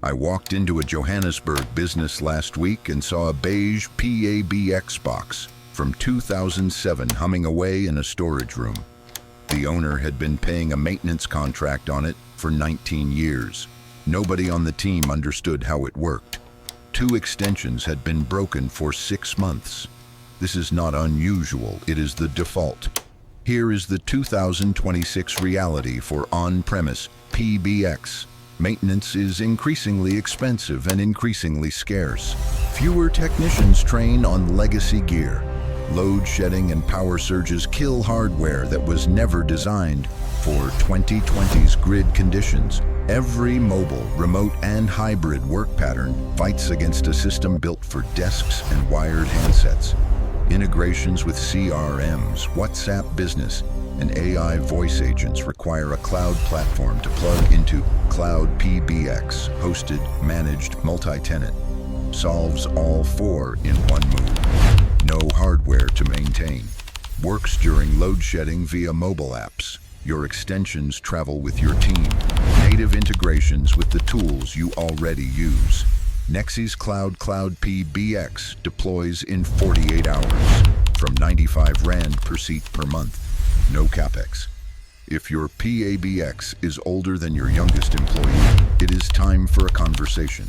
I walked into a Johannesburg business last week and saw a beige PABX box from 2007 humming away in a storage room. The owner had been paying a maintenance contract on it for 19 years. Nobody on the team understood how it worked. 2 extensions had been broken for 6 months. This is not unusual, it is the default. Here is the 2026 reality for on-premise PBX. Maintenance is increasingly expensive and increasingly scarce. Fewer technicians train on legacy gear. Load shedding and power surges kill hardware that was never designed for 2020's grid conditions. Every mobile, remote, and hybrid work pattern fights against a system built for desks and wired handsets. Integrations with CRMs, WhatsApp Business, and AI voice agents require a cloud platform to plug into. Cloud PBX, hosted, managed, multi-tenant, solves all 4 in one move. No hardware to maintain. Works during load shedding via mobile apps. Your extensions travel with your team. Native integrations with the tools you already use. Nexys Cloud PBX deploys in 48 hours, from 95 Rand per seat per month. No CapEx. If your PABX is older than your youngest employee, it is time for a conversation.